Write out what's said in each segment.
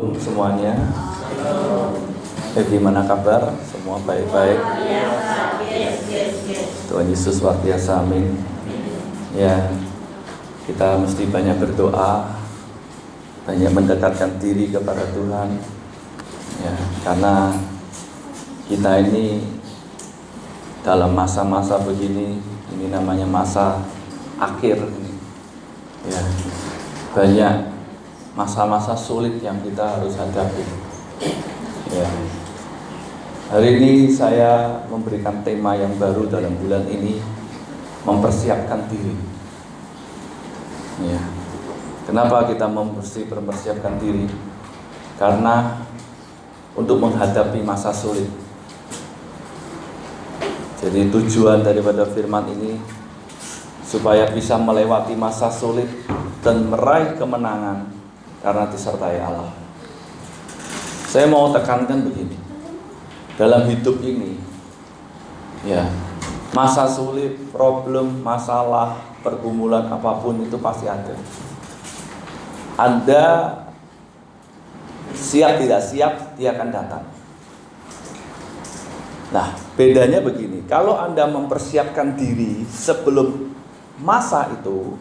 Semuanya, bagaimana kabar? Semua baik-baik. Tuhan Yesus luar biasa, amin. Ya, kita mesti banyak berdoa, banyak mendekatkan diri kepada Tuhan. Ya, karena kita ini dalam masa-masa begini, ini namanya masa akhir. Ya, banyak masa-masa sulit yang kita harus hadapi. Ya. Hari ini saya memberikan tema yang baru dalam bulan ini, mempersiapkan diri. Ya. Kenapa kita mempersiapkan diri? Karena untuk menghadapi masa sulit. Jadi tujuan daripada firman ini supaya bisa melewati masa sulit dan meraih kemenangan karena disertai Allah. Saya mau tekankan begini, dalam hidup ini, ya, masa sulit, problem, masalah, pergumulan apapun itu pasti ada. Anda siap tidak siap, dia akan datang. Nah, bedanya begini, kalau Anda mempersiapkan diri sebelum masa itu,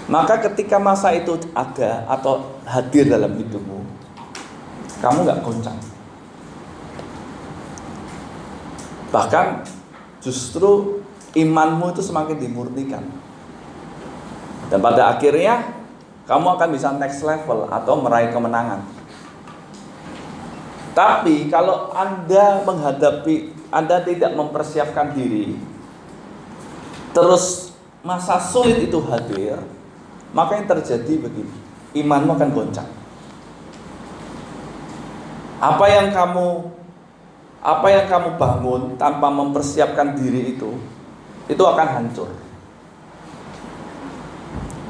maka ketika masa itu ada atau hadir dalam hidupmu, kamu gak goncang. Bahkan justru imanmu itu semakin dimurnikan. Dan pada akhirnya kamu akan bisa next level atau meraih kemenangan. Tapi kalau Anda tidak mempersiapkan diri, terus masa sulit itu hadir, maka yang terjadi begini, imanmu akan goncang. Apa yang kamu bangun tanpa mempersiapkan diri itu akan hancur.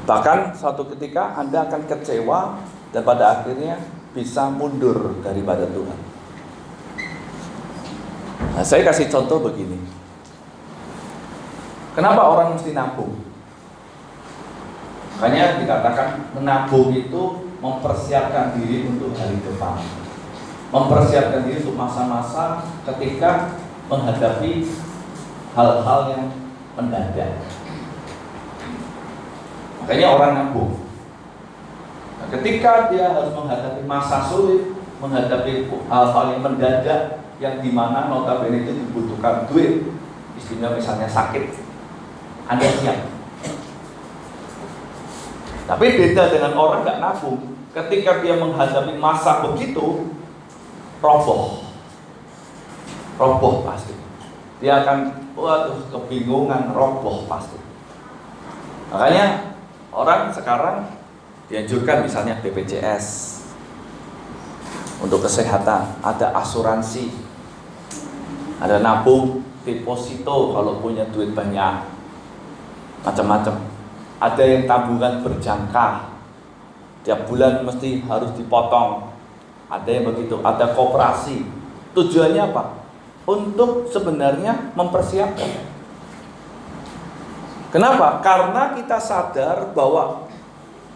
Bahkan suatu ketika Anda akan kecewa dan pada akhirnya bisa mundur daripada Tuhan. Nah, saya kasih contoh begini. Kenapa orang mesti nabung? Makanya dikatakan menabung itu mempersiapkan diri untuk hari depan, mempersiapkan diri untuk masa-masa ketika menghadapi hal-hal yang mendadak. Makanya orang nabung. Nah, ketika dia harus menghadapi masa sulit, menghadapi hal-hal yang mendadak, yang dimana notabene itu dibutuhkan duit, istimewa misalnya sakit, Anda siap. Tapi beda dengan orang gak nabung. Ketika dia menghadapi masa begitu, roboh pasti. Dia akan kebingungan, roboh pasti. Makanya orang sekarang dianjurkan misalnya BPJS untuk kesehatan, ada asuransi, ada nabung, deposito kalau punya duit banyak, macam-macam. Ada yang tabungan berjangka, tiap bulan mesti harus dipotong. Ada yang begitu, ada koperasi. Tujuannya apa? Untuk sebenarnya mempersiapkan. Kenapa? Karena kita sadar bahwa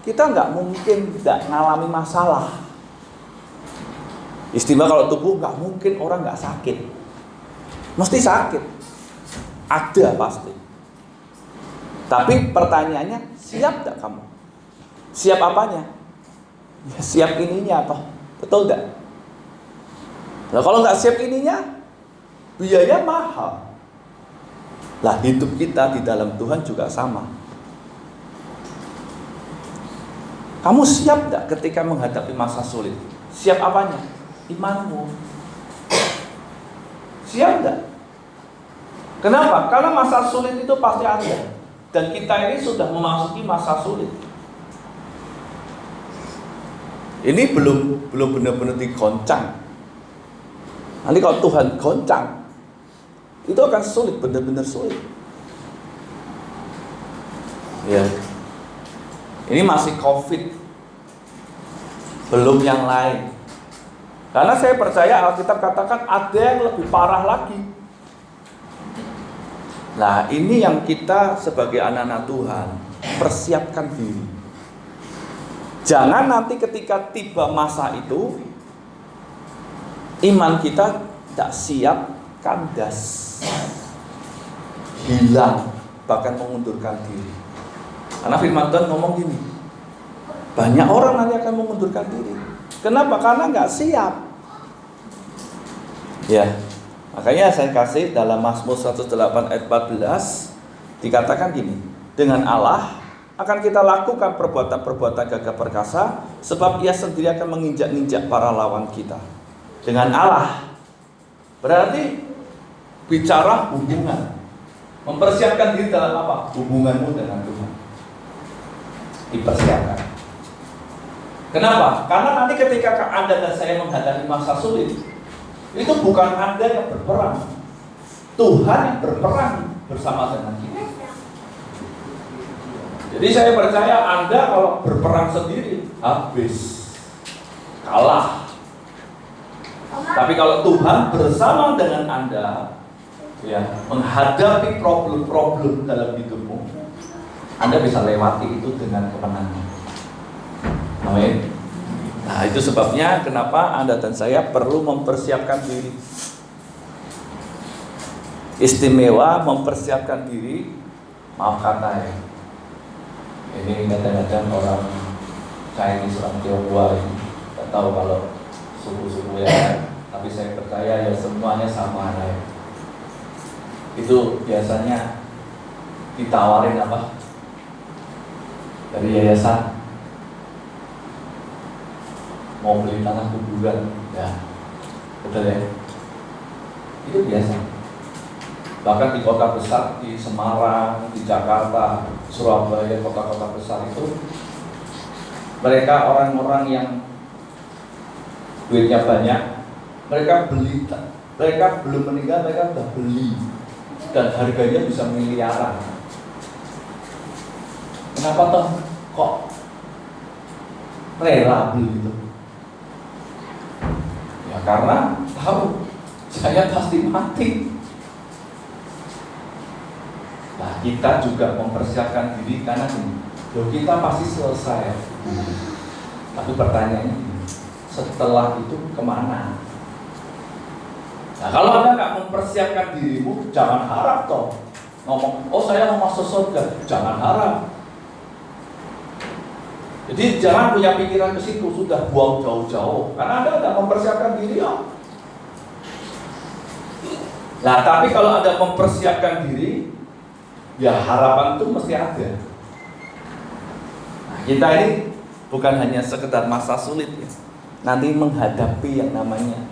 kita nggak mungkin nggak ngalami masalah. Istimewa kalau tubuh nggak mungkin orang nggak sakit, mesti sakit, ada pasti. Tapi pertanyaannya, siap gak kamu? Siap apanya? Ya, siap ininya toh, betul gak? Nah, kalau gak siap ininya, biaya mahal. Lah hidup kita di dalam Tuhan juga sama. Kamu siap gak ketika menghadapi masa sulit? Siap apanya? Imanmu. Siap gak? Kenapa? Karena masa sulit itu pasti ada. Dan kita ini sudah memasuki masa sulit. Ini belum benar-benar digoncang. Nanti kalau Tuhan goncang, itu akan sulit, benar-benar sulit. Ya. Ini masih COVID, belum yang lain. Karena saya percaya Alkitab katakan ada yang lebih parah lagi. Nah, ini yang kita sebagai anak-anak Tuhan persiapkan diri. Jangan nanti ketika tiba masa itu iman kita tidak siap, kandas, hilang, bahkan mengundurkan diri. Karena firman Tuhan ngomong gini, banyak orang nanti akan mengundurkan diri. Kenapa? Karena nggak siap. Ya, makanya saya kasih dalam Mazmur 108 ayat 14 dikatakan gini, dengan Allah akan kita lakukan perbuatan-perbuatan gagah perkasa, sebab Ia sendiri akan menginjak-injak para lawan kita. Dengan Allah berarti bicara hubungan, mempersiapkan diri dalam apa? Hubunganmu dengan Tuhan dipersiapkan. Kenapa? Karena nanti ketika Anda dan saya menghadapi masa sulit, itu bukan Anda yang berperang, Tuhan yang berperang bersama dengan kita. Jadi saya percaya Anda kalau berperang sendiri habis, kalah. Tapi kalau Tuhan bersama dengan Anda, ya, menghadapi problem-problem dalam hidupmu, Anda bisa lewati itu dengan kemenangan. Amin. Nah, itu sebabnya kenapa Anda dan saya perlu mempersiapkan diri. Istimewa mempersiapkan diri, maaf kata ya. Ini kadang-kadang orang Chinese, orang Tionghoa ini tidak tahu kalau suku-suku ya, tapi saya percaya ya semuanya sama ya. Itu biasanya ditawarin apa? Dari yayasan, mau beli tanah kuburan, ya, betul ya. Itu biasa. Bahkan di kota besar, di Semarang, di Jakarta, Surabaya, kota-kota besar itu, mereka orang-orang yang duitnya banyak, mereka beli, mereka belum meninggal, mereka sudah beli, dan harganya bisa miliaran. Kenapa toh kok rela beli itu? Ya karena tahu saya pasti mati. Nah, kita juga mempersiapkan diri karena kita pasti selesai. Tapi pertanyaannya, setelah itu kemana? Nah, kalau Anda nggak mempersiapkan dirimu, jangan harap toh ngomong, oh saya mau masuk surga, jangan harap. Jadi jangan punya pikiran ke situ, sudah buang jauh-jauh, karena Anda tidak mempersiapkan diri. Oh. Nah, tapi kalau Anda mempersiapkan diri, ya harapan itu mesti ada. Nah, kita ini bukan hanya sekedar masa sulit ya, nanti menghadapi yang namanya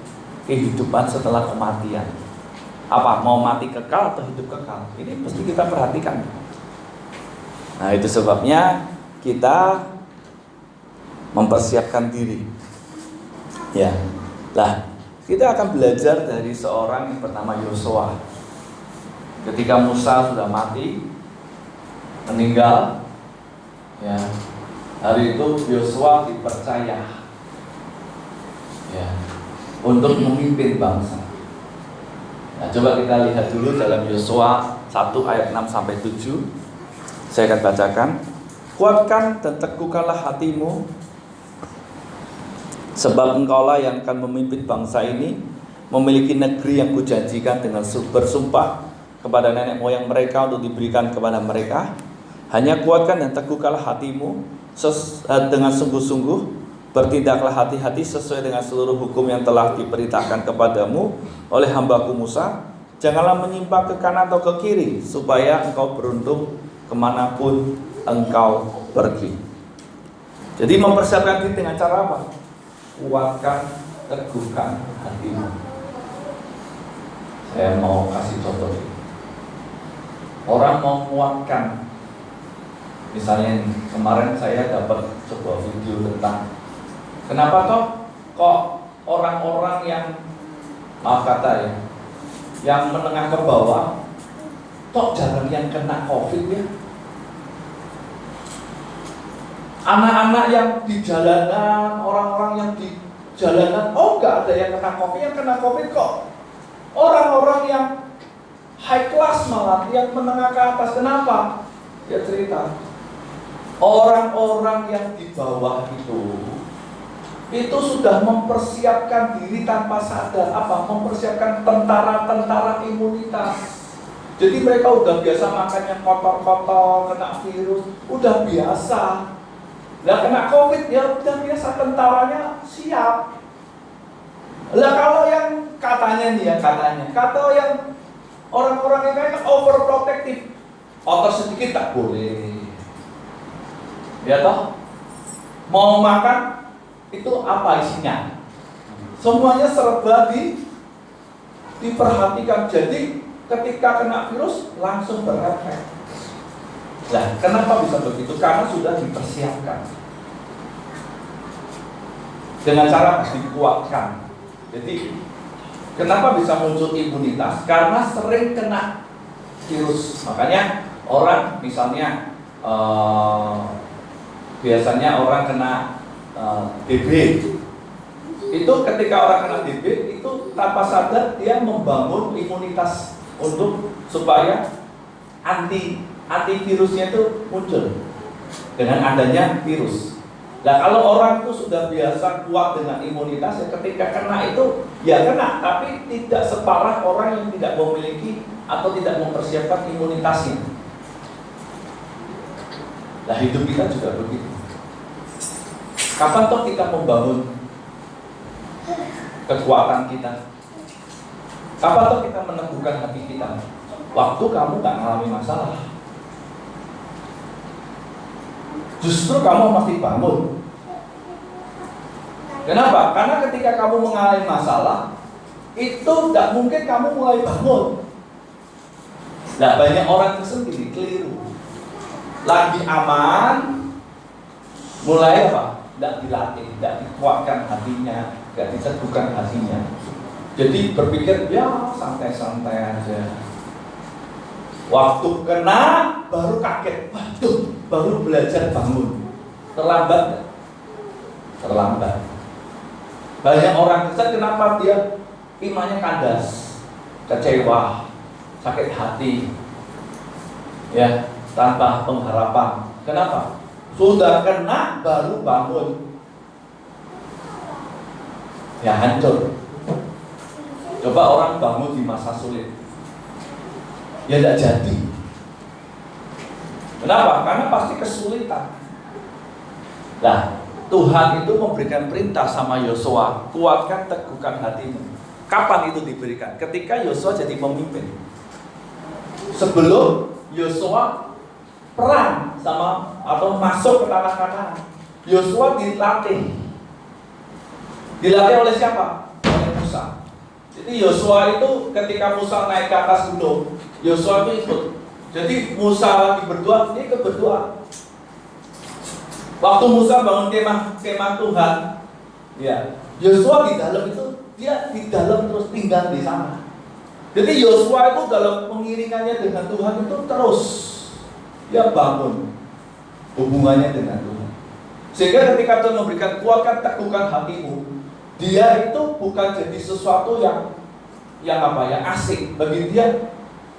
kehidupan setelah kematian. Apa? Mau mati kekal atau hidup kekal? Ini mesti kita perhatikan. Nah, itu sebabnya kita mempersiapkan diri. Ya. Lah, kita akan belajar dari seorang yang bernama Yosua. Ketika Musa sudah mati, meninggal, ya, hari itu Yosua dipercaya, ya, untuk memimpin bangsa. Nah, coba kita lihat dulu dalam Yosua 1 ayat 6 sampai 7. Saya akan bacakan. Kuatkan dan teguhkanlah hatimu, sebab engkaulah yang akan memimpin bangsa ini, memiliki negeri yang kujanjikan dengan bersumpah kepada nenek moyang mereka untuk diberikan kepada mereka. Hanya kuatkan dan teguhkanlah hatimu dengan sungguh-sungguh, bertindaklah hati-hati sesuai dengan seluruh hukum yang telah diperintahkan kepadamu oleh hambaku Musa. Janganlah menyimpang ke kanan atau ke kiri, supaya engkau beruntung kemanapun engkau pergi. Jadi mempersiapkan diri dengan cara apa? Kuatkan, teguhkan hatimu. Saya mau kasih contoh. Orang mau menguatkan, misalnya kemarin saya dapat sebuah video tentang kenapa kok orang-orang yang, maaf kata ya, yang menengah ke bawah jarang yang kena COVID ya. Anak-anak yang di jalanan, orang-orang yang di jalanan, nggak ada yang kena COVID. Yang kena COVID kok orang-orang yang high class malah, yang menengah ke atas. Kenapa? Dia cerita, Orang-orang yang di bawah itu sudah mempersiapkan diri tanpa sadar. Apa? Mempersiapkan tentara-tentara imunitas. Jadi mereka udah biasa makannya kotor-kotor, kena virus, udah biasa. Lah kena COVID ya udah biasa, tentaranya siap. Lah kalau yang katanya nih ya, kata yang orang-orang yang kayak overprotective, kotor sedikit tak boleh. Ya toh? Mau makan itu apa isinya? Semuanya serba diperhatikan. Jadi ketika kena virus langsung berefek. Nah, kenapa bisa begitu? Karena sudah dipersiapkan. Dengan cara dikuatkan. Jadi, kenapa bisa muncul imunitas? Karena sering kena virus. Makanya orang misalnya biasanya orang kena DB. Itu ketika orang kena DB itu tanpa sadar dia membangun imunitas untuk supaya antivirusnya itu muncul dengan adanya virus. Nah kalau orang itu sudah biasa kuat dengan imunitas, ya ketika kena itu ya kena, tapi tidak separah orang yang tidak memiliki atau tidak mempersiapkan imunitasnya. Nah hidup kita juga begitu. Kapan toh kita membangun kekuatan kita? Kapan toh kita meneguhkan hati kita? Waktu kamu gak mengalami masalah. Justru kamu mesti bangun. Kenapa? Karena ketika kamu mengalami masalah, itu tidak mungkin kamu mulai bangun. Nah banyak orang itu sendiri keliru. Lagi aman, mulai apa? Tidak dilatih, tidak dikuatkan hatinya, tidak diteguhkan hatinya. Jadi berpikir ya santai-santai aja. Waktu kena baru kaget, waduh, baru belajar bangun. Terlambat gak? Terlambat. Banyak orang kesal, kenapa dia imannya kandas, kecewa, sakit hati, ya, tanpa pengharapan. Kenapa? Sudah kena baru bangun, ya hancur. Coba orang bangun di masa sulit, ya tidak jadi. Kenapa? Karena pasti kesulitan. Nah, Tuhan itu memberikan perintah sama Yosua, kuatkan, teguhkan hatimu. Kapan itu diberikan? Ketika Yosua jadi pemimpin. Sebelum Yosua perang sama atau masuk ke tanah Kanaan, Yosua dilatih. Dilatih oleh siapa? Oleh Musa. Jadi Yosua itu ketika Musa naik ke atas gunung, Yosua itu ikut. Jadi Musa lagi berdoa, dia ikut berdoa. Waktu Musa bangun kemah Tuhan, ya, Yosua di dalam itu, dia di dalam terus tinggal di sana. Jadi Yosua itu dalam pengiringannya dengan Tuhan itu terus dia bangun hubungannya dengan Tuhan. Sehingga ketika Tuhan memberikan kuatkan, teguhkan hatimu, dia itu bukan jadi sesuatu yang apa ya, asik bagi dia.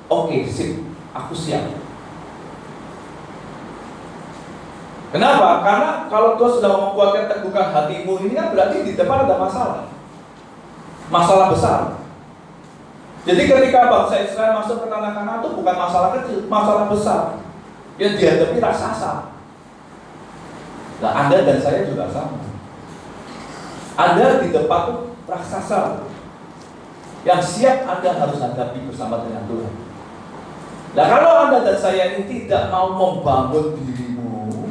Oke, sip, aku siap. Kenapa? Karena kalau Tuhan sudah memkuatkan, teguhkan hatimu, ini kan berarti di depan ada masalah. Masalah besar. Jadi ketika bangsa Israel masuk ke tanah Kanaan itu bukan masalah kecil, masalah besar yang dihadapi raksasa. Nah, Anda dan saya juga sama. Anda di depan itu raksasa yang siap Anda harus hadapi bersama dengan Tuhan. Nah, kalau Anda dan saya ini tidak mau membangun dirimu,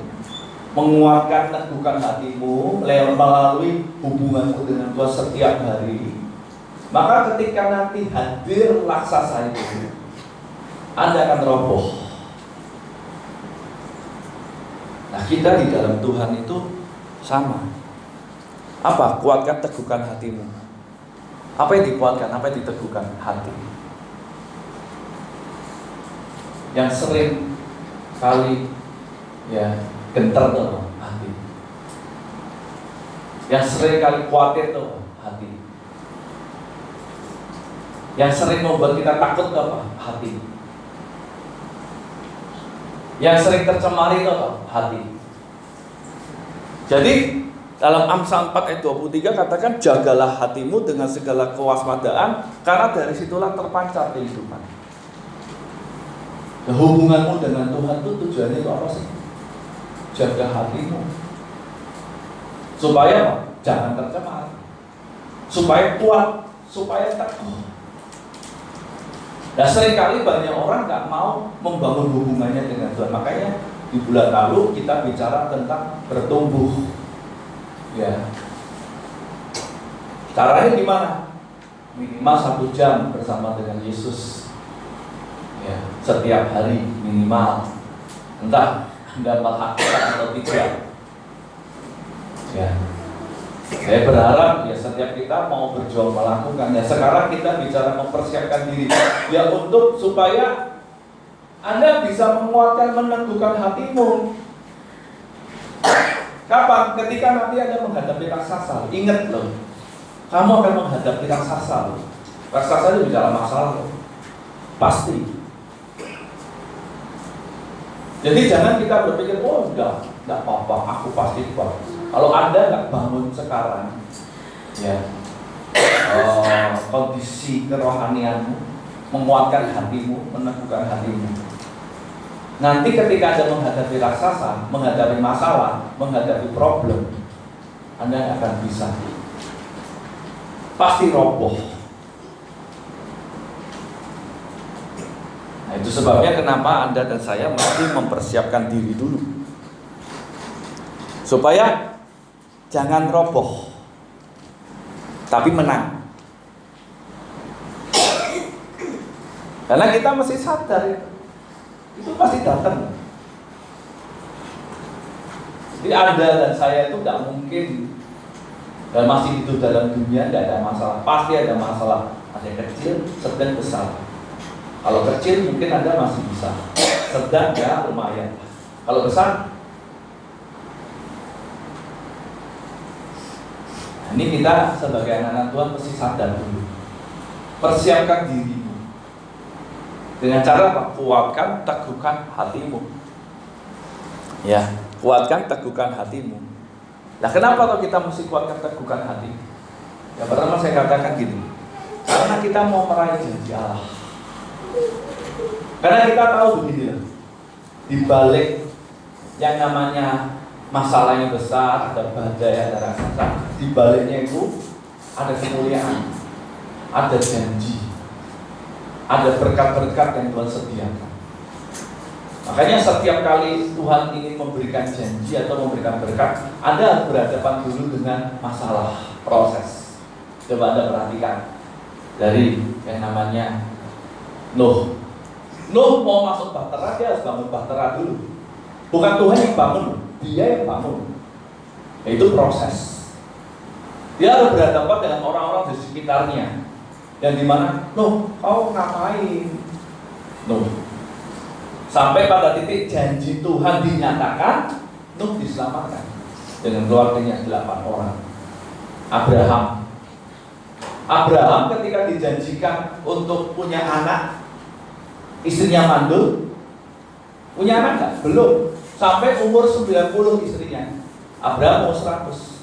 menguatkan, teguhkan hatimu melalui hubunganmu dengan Tuhan setiap hari, maka ketika nanti hadir raksasa itu, Anda akan roboh. Nah, kita di dalam Tuhan itu sama. Apa? Kuatkan, teguhkan hatimu. Apa yang dikuatkan? Apa yang diteguhkan? Hati. Yang sering kali ya gentar tuh hati. Yang sering kali khawatir tuh hati. Yang sering membuat kita takut tuh apa? Hati. Yang sering tercemari tuh apa? Hati. Jadi dalam Amsal 4 ayat 23 katakan, jagalah hatimu dengan segala kewaspadaan, karena dari situlah terpancar kehidupan. Nah, hubunganmu dengan Tuhan itu tujuannya itu apa sih? Jaga hatimu supaya jangan tercemar, supaya kuat, supaya teguh. Nah, seringkali banyak orang nggak mau membangun hubungannya dengan Tuhan. Makanya di bulan lalu kita bicara tentang bertumbuh. Ya, caranya gimana? Minimal 1 jam bersama dengan Yesus. Ya, setiap hari minimal. Entah mendapat hakikat atau tidak. Ya, saya berharap ya setiap kita mau berjuang melakukannya. Sekarang kita bicara mempersiapkan diri ya untuk supaya Anda bisa menguatkan, meneguhkan hatimu. Kapan? Ketika nanti Anda menghadapi raksasa. Ingat loh, kamu akan menghadapi raksasa. Raksasa itu bicara masalah loh. Pasti. Jadi jangan kita berpikir, oh enggak apa-apa, aku pasti kuat. Kalau Anda nggak bangun sekarang, ya, kondisi kerohanianmu, menguatkan hatimu, meneguhkan hatimu. Nanti ketika Anda menghadapi raksasa, menghadapi masalah, menghadapi problem, Anda nggak akan bisa. Pasti roboh. Nah, itu sebabnya kenapa Anda dan saya mesti mempersiapkan diri dulu, supaya jangan roboh, tapi menang. Karena kita mesti sadar itu pasti datang. Jadi Anda dan saya itu tidak mungkin dan masih hidup dalam dunia tidak ada masalah. Pasti ada masalah. Ada yang kecil, sedang, besar. Kalau kecil mungkin Anda masih bisa, sedang ya lumayan. Kalau besar, ini kita sebagai anak-anak Tuhan mesti sadar dulu. Persiapkan dirimu dengan cara apa? Kuatkan, teguhkan hatimu. Ya, kuatkan, teguhkan hatimu. Nah, kenapa kalau kita mesti kuatkan, teguhkan hati? Ya, pertama saya katakan gini, karena kita mau meraih janji Allah. Karena kita tahu begini, di balik yang namanya masalah yang besar, ada badai, ada raksasa, di baliknya itu ada kemuliaan, ada janji, ada berkat-berkat yang Tuhan sediakan. Makanya setiap kali Tuhan ingin memberikan janji atau memberikan berkat, Anda harus berhadapan dulu dengan masalah, proses. Coba Anda perhatikan dari yang namanya Nuh. Nuh mau masuk bahtera, dia harus bangun bahtera dulu. Bukan Tuhan yang bangun, dia yang bangun. Itu proses. Dia harus berhadapan dengan orang-orang di sekitarnya, yang dimana, Nuh, kau ngapain? Nuh. Sampai pada titik janji Tuhan dinyatakan, Nuh diselamatkan dengan keluarganya 8 orang. Abraham ketika dijanjikan untuk punya anak, istrinya mandul. Punya anak enggak? Belum. Sampai umur 90 istrinya. Abraham mau 100.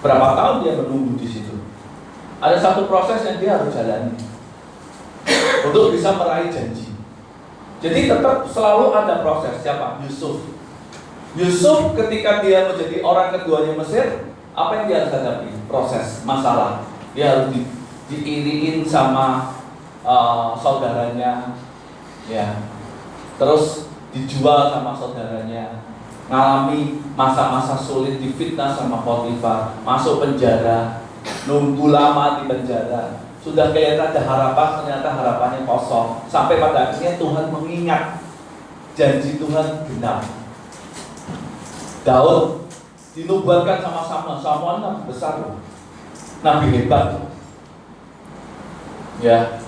Berapa tahun dia menunggu di situ? Ada satu proses yang dia harus jalani untuk bisa meraih janji. Jadi tetap selalu ada proses. Siapa? Yusuf ketika dia menjadi orang keduanya Mesir, apa yang dia harus hadapi? Proses, masalah. Dia harus diiriin sama saudaranya, ya. Terus dijual sama saudaranya, ngalami masa-masa sulit, difitnah sama Potifar, masuk penjara, nunggu lama di penjara. Sudah kelihatan ada harapan, ternyata harapannya kosong. Sampai pada akhirnya Tuhan mengingat janji Tuhan genap. Daud dinubuatkan sama Samuel, nabi besar loh. Nabi hebat. Ya,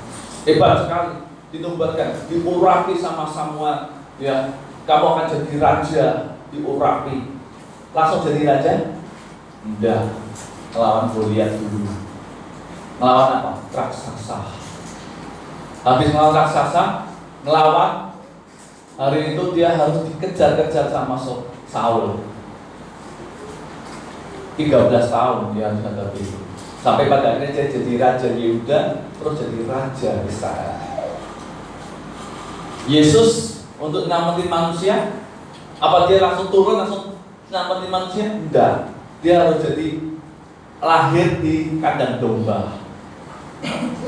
hebat sekali. Dinubuatkan, diurapi sama Samuel. Ya, kamu akan jadi raja, diurapi. Langsung jadi raja? Enggak. Melawan Goliat dulu. Melawan apa? Raksasa. Habis melawan raksasa, melawan, hari itu dia harus dikejar-kejar sama Saul. 13 tahun dia menghadapi itu. Sampai pada akhirnya dia jadi Raja Yehuda, terus jadi Raja Israel. Yesus untuk nyelamatin manusia, apa dia langsung turun langsung nyelamatin manusia? Enggak. Dia harus jadi lahir di kandang domba.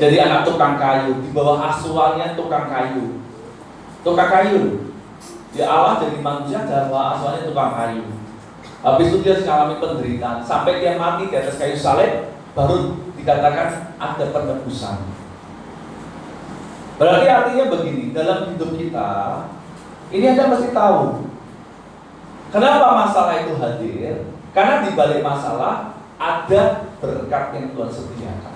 Jadi anak tukang kayu, di bawah asuhannya tukang kayu. Tukang kayu. Dia Allah jadi manusia, dan bawah asuhannya tukang kayu. Habis itu dia mengalami penderitaan sampai dia mati di atas kayu salib, baru dikatakan ada penebusan. Berarti artinya begini, dalam hidup kita ini Anda mesti tahu kenapa masalah itu hadir. Karena di balik masalah ada berkat yang Tuhan sediakan.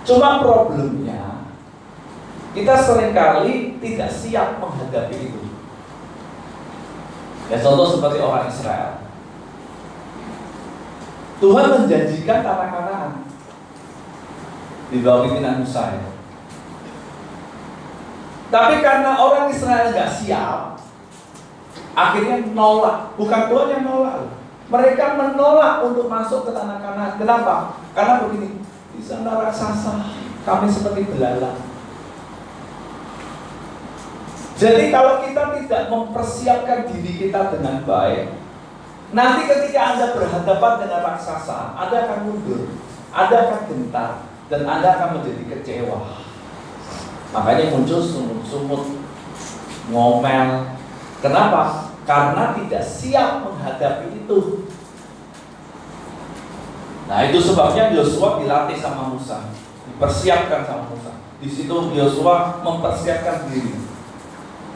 Cuma problemnya kita seringkali tidak siap menghadapi itu. Ya, contoh seperti orang Israel. Tuhan menjanjikan tanah Kanaan di bawah pimpinan Musa ya. Tapi karena orang Israel nggak siap, akhirnya nolak. Bukan Tuhan yang nolak, mereka menolak untuk masuk ke tanah Kanaan. Kenapa? Karena begini, di sana raksasa, kami seperti belalang. Jadi kalau kita tidak mempersiapkan diri kita dengan baik, nanti ketika Anda berhadapan dengan raksasa, Anda akan mundur, Anda akan gentar, dan Anda akan menjadi kecewa. Makanya muncul sumut-sumut, ngomel. Kenapa? Karena tidak siap menghadapi itu. Nah, itu sebabnya Yosua dilatih sama Musa, dipersiapkan sama Musa. Di situ Yosua mempersiapkan diri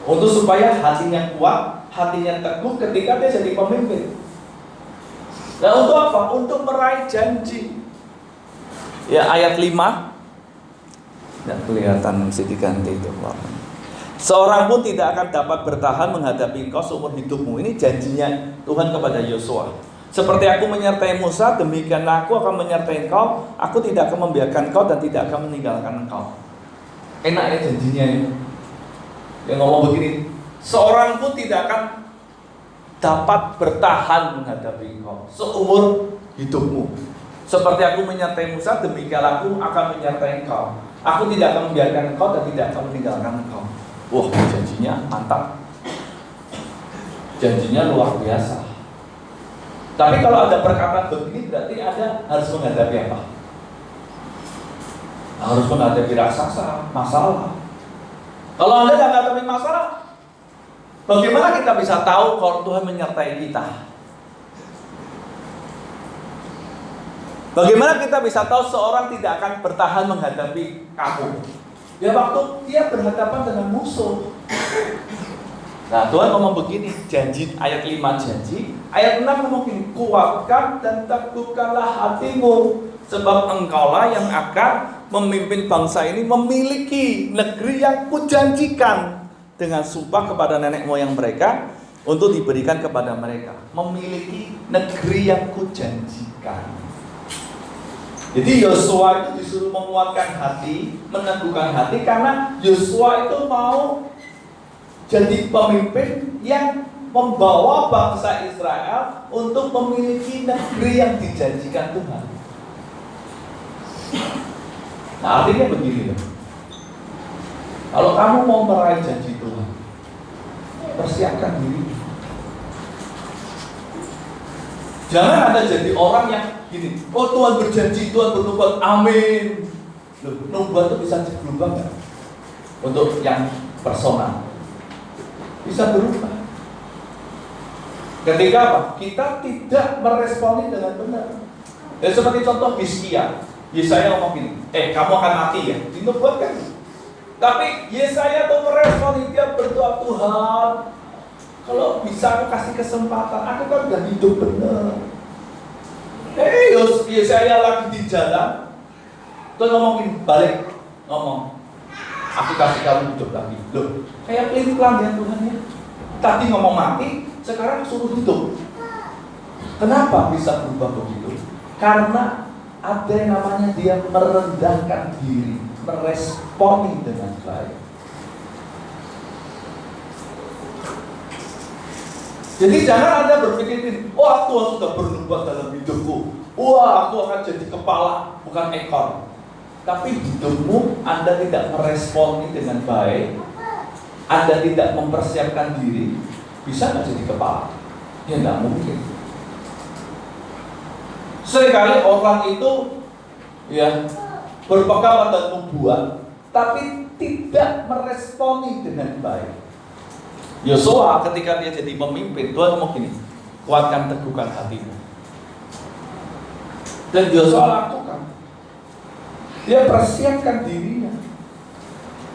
untuk supaya hatinya kuat, hatinya teguh ketika dia jadi pemimpin. Nah, untuk apa? Untuk meraih janji. Ya, ayat 5. Tidak kelihatan, mesti diganti itu. Seorang pun tidak akan dapat bertahan menghadapi engkau seumur hidupmu. Ini janjinya Tuhan kepada Yosua. Seperti aku menyertai Musa, demikianlah aku akan menyertai engkau. Aku tidak akan membiarkan engkau dan tidak akan meninggalkan engkau. Enak ya janjinya ini. Yang ngomong begini, seorang pun tidak akan dapat bertahan menghadapi engkau seumur hidupmu. Seperti aku menyertai Musa, demikianlah aku akan menyertai engkau. Aku tidak akan membiarkan engkau dan tidak akan meninggalkan engkau. Wah, janjinya mantap. Janjinya luar biasa. Tapi kalau ada perkataan begini, berarti Anda harus menghadapi apa? Harus menghadapi raksasa, masalah. Kalau Anda tidak menghadapi masalah, bagaimana kita bisa tahu kalau Tuhan menyertai kita? Bagaimana kita bisa tahu seorang tidak akan bertahan menghadapi kamu? Ya waktu dia berhadapan dengan musuh. Nah, Tuhan ngomong begini, janji ayat 5 janji, ayat 6 ngomong begini, kuatkan dan teguhkanlah hatimu, sebab engkaulah yang akan memimpin bangsa ini memiliki negeri yang kujanjikan dengan sumpah kepada nenek moyang mereka untuk diberikan kepada mereka. Memiliki negeri yang kujanjikan. Jadi Yosua itu disuruh menguatkan hati, meneguhkan hati, karena Yosua itu mau jadi pemimpin yang membawa bangsa Israel untuk memiliki negeri yang dijanjikan Tuhan. Nah, artinya begini loh. Kalau kamu mau meraih janji Tuhan, persiapkan diri. Jangan Anda jadi orang yang gini, oh Tuhan berjanji, Tuhan bernubuat, amin. Loh, nubuat itu bisa berubah nggak? Untuk yang personal, bisa berubah. Ketika apa? Kita tidak meresponi dengan benar. Ya, seperti contoh Hizkia. Yesaya ngomong gini, kamu akan mati ya, dinubuatkan. Tapi Yesaya tuh meresponi, dia berdoa, Tuhan, kalau bisa aku kasih kesempatan, aku kan udah hidup benar. Yesaya lagi di jalan, Tuhan ngomong gini, balik, ngomong, aku kasih kamu hidup lagi. Loh, kayak pelin-pelan ya Tuhan ya. Tadi ngomong mati, sekarang suruh hidup. Kenapa bisa berubah begitu? Karena ada yang namanya dia merendahkan diri, meresponi dengan baik. Jadi jangan Anda berpikir, wah Tuhan sudah bernubuat dalam hidupku, wah aku akan jadi kepala bukan ekor. Tapi hidupmu Anda tidak meresponi dengan baik, Anda tidak mempersiapkan diri, bisa nggak jadi kepala? Ya nggak mungkin. Seringkali orang itu ya berpegang pada nubuat, tapi tidak meresponi dengan baik. Yosua ketika dia jadi pemimpin, Tuhan ngomong gini, kuatkan teguhkan hatimu. Dan Yosua lakukan. Dia persiapkan dirinya.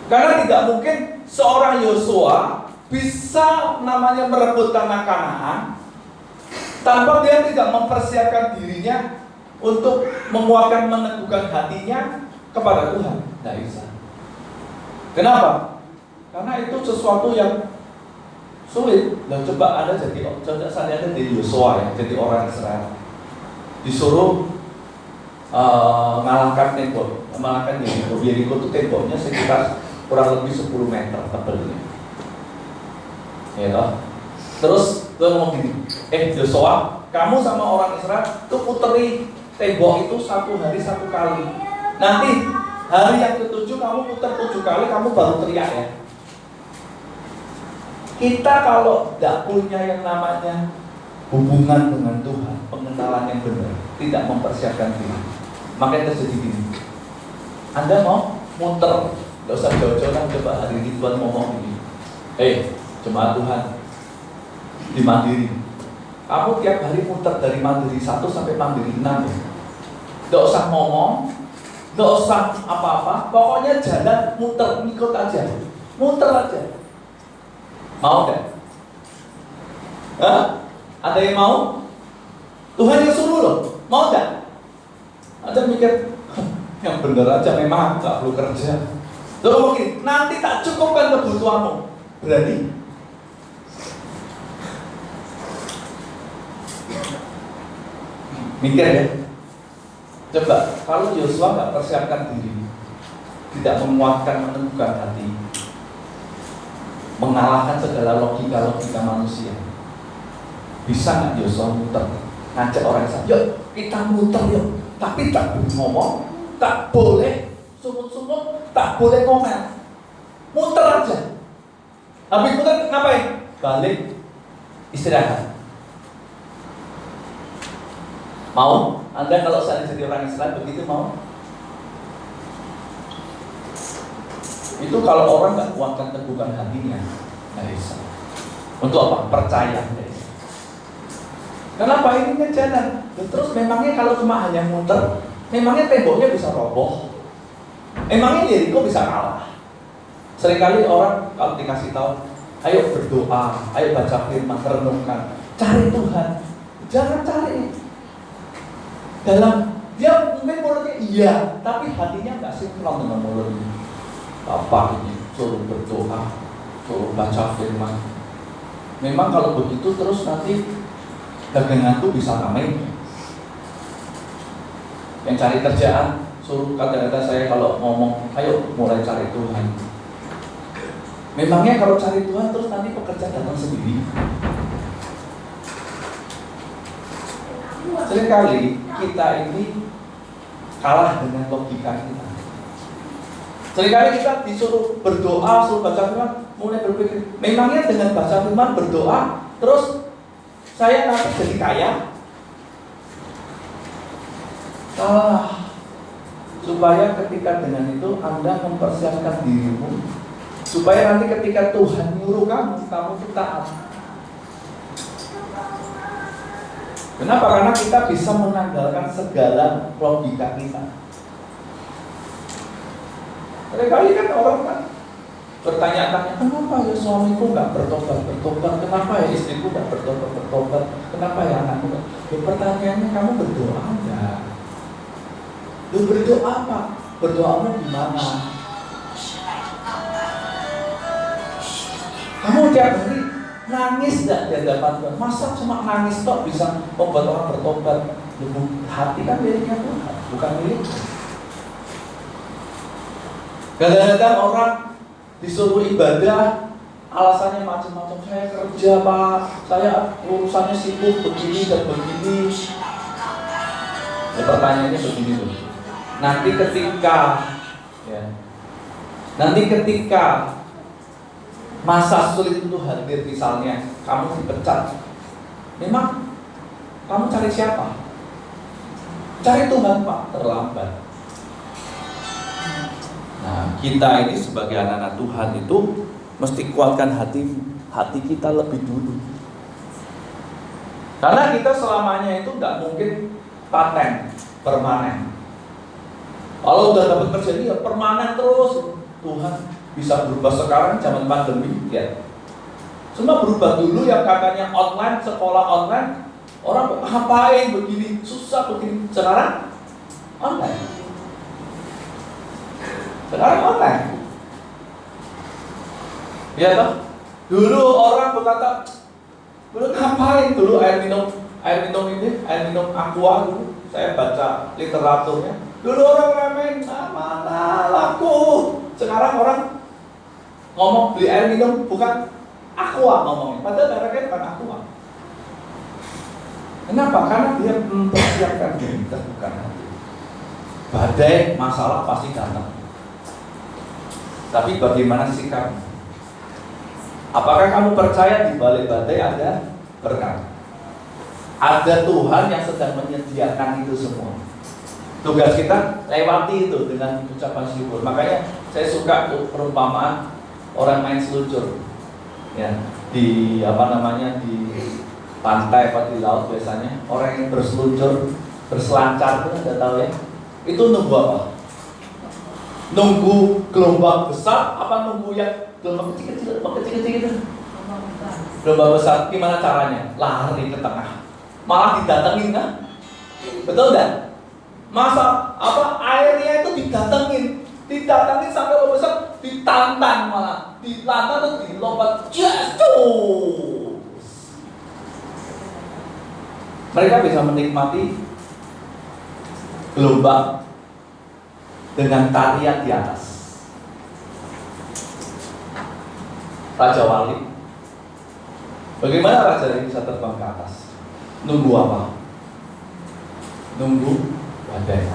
Karena tidak mungkin seorang Yosua bisa namanya merebut tanah Kanaan tanpa dia tidak mempersiapkan dirinya untuk menguatkan, meneguhkan hatinya kepada Tuhan. Tidak bisa. Kenapa? Karena itu sesuatu yang sulit. Dan coba Anda coba saya ada di Yosua ya, jadi orang Israel disuruh mengalahkan tembok, mengalahkan Yeriko. Yeriko itu temboknya sekitar kurang lebih 10 meter tebelnya. Ya, terus Tuhan ngomong gini, Yosua, kamu sama orang Israel itu puteri tembok itu 1 hari 1 kali. Nanti hari yang ke-7 kamu putar 7 kali, kamu baru teriak ya. Kita kalau tidak punya yang namanya hubungan dengan Tuhan, pengenalan yang benar, tidak mempersiapkan diri, maka terjadi gini. Anda mau muter, tidak usah jauh-jauh, coba hari ini Tuhan ngomong gini, jemaat Tuhan di Mandiri, kamu tiap hari muter dari Mandiri 1 sampai Mandiri 6 ya. Tidak usah ngomong, tidak usah apa-apa, pokoknya jalan muter, ikut aja, muter aja. Mau gak? Ada yang mau? Tuhan yang suruh loh, mau gak? Ada mikir, yang bener aja memang gak perlu kerja. Lalu mungkin, nanti tak cukupkan kebutuhanmu. Berani? Mikir ya. Coba, kalau Yosua gak persiapkan diri, tidak menguatkan, meneguhkan hati, mengalahkan segala logika-logika manusia, bisa nggak Yosua muter, ngajak orang Israel, yuk kita muter yuk, tapi tak boleh ngomong, tak boleh sumut-sumut, tak boleh ngomel, muter aja. Habis muter ngapain? Balik, istirahat. Mau? Anda kalau saya jadi orang Israel begitu mau? Itu kalau orang nggak kuatkan teguhkan hatinya, nggak bisa. Untuk apa? Percaya, nggak bisa. Kenapa ini jalan? Terus memangnya kalau cuma hanya muter, memangnya temboknya bisa roboh? Memangnya Yeriko bisa kalah? Seringkali orang kalau dikasih tahu, ayo berdoa, ayo baca firman, renungkan, cari Tuhan, jangan cari. Dalam dia mungkin mulutnya iya, tapi hatinya nggak sinkron dengan mulutnya. Bapak ini suruh berdoa, suruh baca firman. Memang kalau begitu terus nanti dagangan tuh bisa ramai. Yang cari kerjaan, suruh kata-kata saya kalau ngomong, ayo mulai cari Tuhan. Memangnya kalau cari Tuhan terus nanti pekerjaan datang sendiri? Seringkali kita ini kalah dengan logika kita. Seringkali kita disuruh berdoa, suruh baca firman, mulai berpikir, memangnya dengan baca firman, berdoa, terus saya nanti jadi kaya? Salah. Supaya ketika dengan itu Anda mempersiapkan dirimu, supaya nanti ketika Tuhan nyuruh kamu itu taat. Kenapa? Karena kita bisa mengandalkan segala logika kita. Kali kan orang kan bertanya-tanya, kenapa ya suamiku nggak bertobat? Kenapa ya istriku nggak bertobat? Kenapa ya anakku nggak? Pertanyaannya, kamu berdoa nggak? Berdoa apa? Berdoamu gimana? Kamu tiap hari nangis nggak di hadapan Tuhan? Masa cuma nangis tok bisa membuat orang bertobat? Hati kan miliknya Tuhan, bukan milik. Kadang-kadang orang disuruh ibadah, alasannya macam-macam. Saya kerja Pak, saya urusannya sibuk begini dan begini. Ya, pertanyaannya begini loh. Nanti ketika masa sulit itu hadir, misalnya kamu dipecat, memang kamu cari siapa? Cari Tuhan Pak, terlambat. Nah, kita ini sebagai anak-anak Tuhan itu mesti kuatkan hati kita lebih dulu. Karena kita selamanya itu nggak mungkin paten, permanen. Kalau udah dapat kerja ini ya permanen terus. Tuhan bisa berubah sekarang zaman pandemi ya. Semua berubah. Dulu yang katanya online, sekolah online, orang ngapain begini, susah begini. Sekarang online. Sekarang online. Ya toh? Dulu orang berkata, dulu ngapain dulu air minum aqua dulu. Saya baca literaturnya. Dulu orang remehin, mana laku. Sekarang orang ngomong beli air minum bukan aqua ngomongnya. Padahal mereknya bukan aqua. Kenapa? Karena dia mempersiapkan diri, bukan hati. Badai, masalah pasti datang. Tapi bagaimana sikap? Apakah kamu percaya di balik badai ada berkat? Ada Tuhan yang sedang menyediakan itu semua. Tugas kita lewati itu dengan ucapan syukur. Makanya saya suka perumpamaan orang main seluncur, ya, di di pantai atau di laut biasanya orang yang berseluncur, berselancar itu Anda tahu ya. Itu nunggu apa? Nunggu gelombang besar apa nunggu yang gelombang kecil-kecil itu? Gelombang besar gimana caranya? Lari ke tengah. Malah didatengin kan? Betul enggak? Masa airnya itu didatengin sampai gelombang besar, ditantang malah, dilantang terus dilompat, jatuh. Mereka bisa menikmati gelombang dengan tarian di atas. Raja Wali, bagaimana raja ini bisa terbang ke atas? Nunggu apa? Nunggu badai.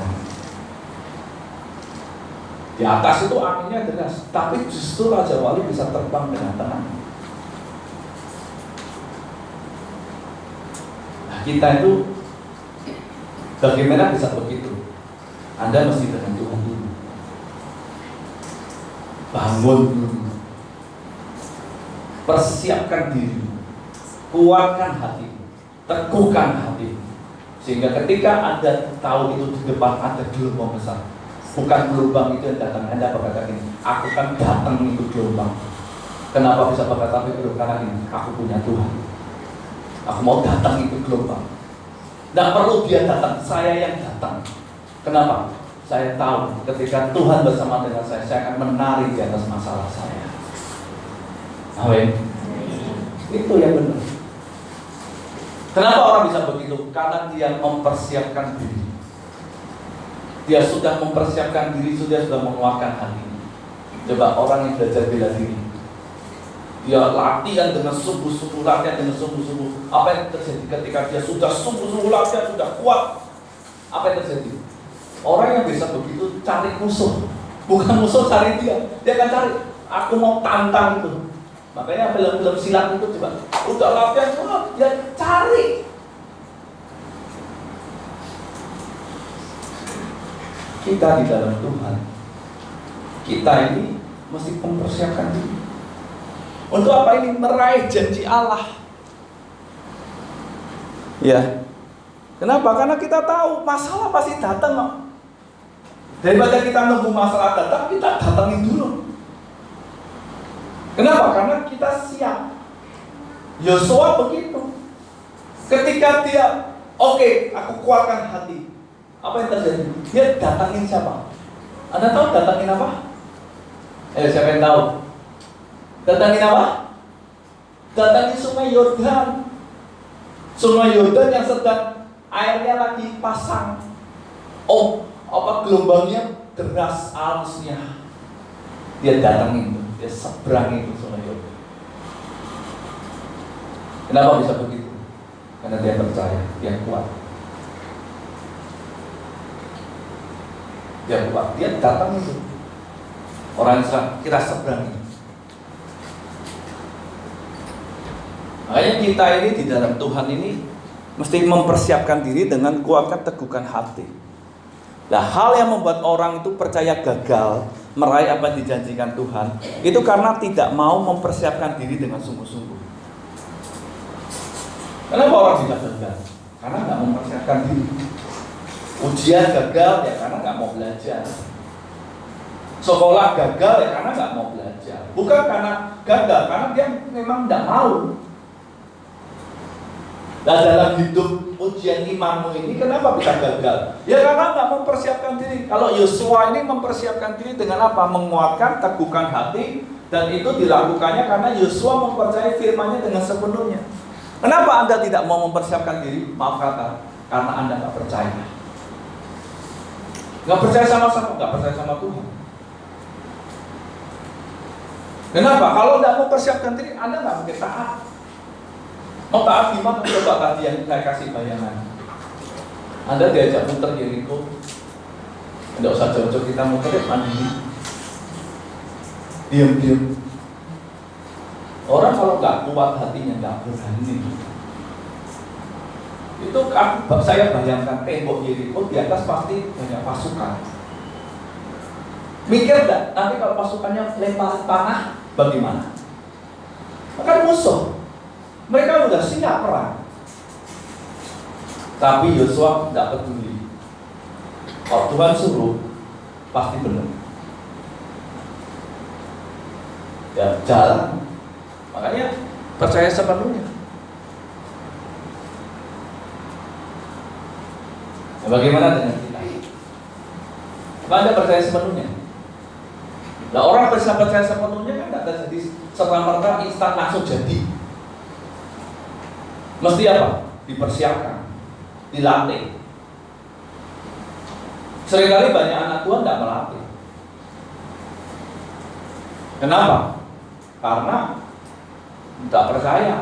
Di atas itu anginnya deras, tapi justru Raja Wali bisa terbang dengan tenang. Nah, kita itu bagaimana bisa begitu? Anda mesti dengan Tuhan dulu. Bangun dulu. Persiapkan diri. Kuatkan hati. Teguhkan hati. Sehingga ketika Anda tahu itu di depan ada gelombang besar, bukan gelombang itu yang datang, Anda berkata ini, aku kan datang ikut gelombang. Kenapa bisa berkata begitu? Karena ini, aku punya Tuhan. Aku mau datang ikut gelombang. Tidak perlu dia datang, saya yang datang. Kenapa? Saya tahu ketika Tuhan bersama dengan saya akan menari di atas masalah saya. Amin. Itu yang benar. Kenapa orang bisa begitu? Karena dia mempersiapkan diri. Dia sudah mempersiapkan diri, sudah menguatkan hatinya. Coba orang yang belajar bela diri, dia latihan dengan sungguh-sungguh, Apa yang terjadi ketika dia sudah sungguh-sungguh latihan, sudah kuat? Apa yang terjadi? Orang yang bisa begitu cari musuh, bukan musuh cari dia. Dia akan cari, aku mau tantang itu. Makanya film-film silat itu coba, udah latihan kuat, dia cari. Kita di dalam Tuhan, kita ini mesti mempersiapkan diri. Untuk apa ini? Meraih janji Allah. Ya. Kenapa? Karena kita tahu masalah pasti datang kok. Daripada kita nunggu masalah datang, kita datangin dulu. Kenapa? Karena kita siap. Yosua begitu. Ketika dia, oke, aku kuatkan hati. Apa yang terjadi? Dia datangin siapa? Anda tahu datangin apa? Siapa yang tahu? Datangin apa? Datangin sungai Yordan. Sungai Yordan yang sedang airnya lagi pasang. Gelombangnya deras arusnya. Dia datangin, dia seberang itu sungai Yordan. Kenapa bisa begitu? Karena dia percaya, dia kuat. Dia kuat, dia datang itu. Orang Islam, kita seberang. Makanya kita ini di dalam Tuhan ini mesti mempersiapkan diri dengan kuatkan teguhkan hati. Nah, hal yang membuat orang itu percaya gagal meraih apa yang dijanjikan Tuhan, itu karena tidak mau mempersiapkan diri dengan sungguh-sungguh. Kenapa orang bisa gagal? Karena nggak mempersiapkan diri. Ujian gagal ya karena nggak mau belajar. Sekolah gagal ya karena nggak mau belajar. Bukan karena gagal, karena dia memang nggak mau. Nah, dalam hidup ujian imanmu ini kenapa bisa gagal? Ya karena nggak mempersiapkan diri. Kalau Yosua ini mempersiapkan diri dengan apa? Menguatkan, teguhkan hati, dan itu dilakukannya karena Yosua mempercayai firman-Nya dengan sepenuhnya. Kenapa Anda tidak mau mempersiapkan diri? Maaf kata, karena Anda nggak percaya. Nggak percaya sama-sama, nggak percaya sama Tuhan. Kenapa? Kalau tidak mempersiapkan diri, Anda nggak mungkin taat. Mau taat gimana? Coba tadi yang saya kasih bayangan. Anda diajak muter Yeriko, tidak usah jauh-jauh, kita muter mandiri, diam-diam. Orang kalau nggak kuat hatinya, nggak berani. Itu saya bayangkan tembok Yeriko di atas pasti banyak pasukan. Mikir nggak? Nanti kalau pasukannya lempar panah, bagaimana? Akan musuh. Mereka sudah siap perang. Tapi Yosua tidak peduli. Kalau Tuhan suruh, pasti benar. Ya, jalan. Makanya percaya sepenuhnya. Nah, bagaimana dengan kita? Anda percaya sepenuhnya? Nah, orang percaya sepenuhnya kan tidak jadi serta-merta instan langsung jadi. Mesti apa? Dipersiapkan, dilatih. Seringkali banyak anak Tuhan tidak melatih. Kenapa? Karena tidak percaya.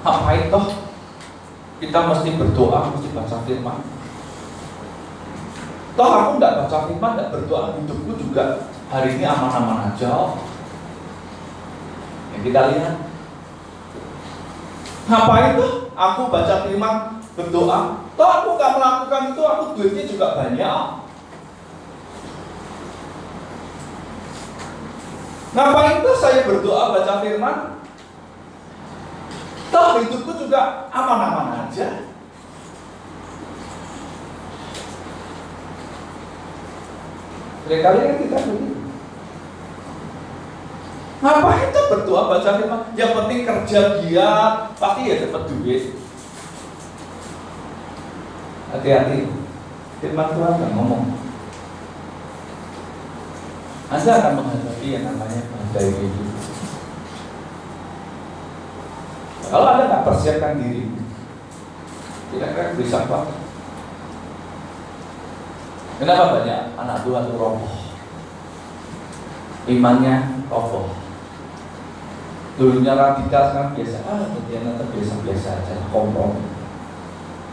Apa itu? Kita mesti berdoa, mesti baca firman. Toh aku tidak baca firman, tidak berdoa, hidupku juga hari ini aman-aman aja. Yang kita lihat. Ngapain tuh? Aku baca firman, berdoa. Toh aku gak melakukan itu, aku duitnya juga banyak. Ngapain tuh saya berdoa, baca firman? Toh hidupku juga aman-aman aja. Seringkali kan kita begitu. Ngapain tuh berdoa baca firman? Yang penting kerja giat, pasti ya dapat duit. Hati-hati, firman Tuhan nggak ngomong. Anda akan menghadapi yang namanya badai hidup. Kalau Anda nggak persiapkan diri, kira-kira bisa apa? Kenapa banyak anak Tuhan itu roboh? Imannya roboh. Dulunya radikal, sekarang biasa, kemudian terbiasa-biasa aja, kompromi.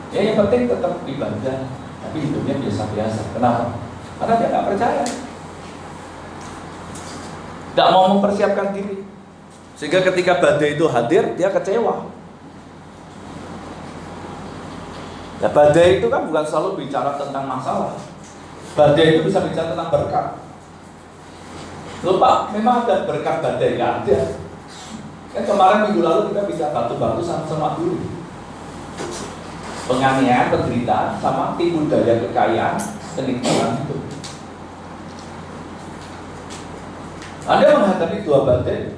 Ya yang penting tetap ibadah, tapi hidupnya biasa-biasa. Kenapa? Karena dia nggak percaya, nggak mau mempersiapkan diri, sehingga ketika badai itu hadir, dia kecewa. Ya, badai itu kan bukan selalu bicara tentang masalah. Badai itu bisa bicara tentang berkat. Lupa, memang ada berkat badai, ya ada. Kan kemarin minggu lalu kita bisa batu-batu sama dulu. Penganiayaan, penderitaan, sama timbul daya kekayaan, kenikmatan itu. Anda menghadapi dua badai,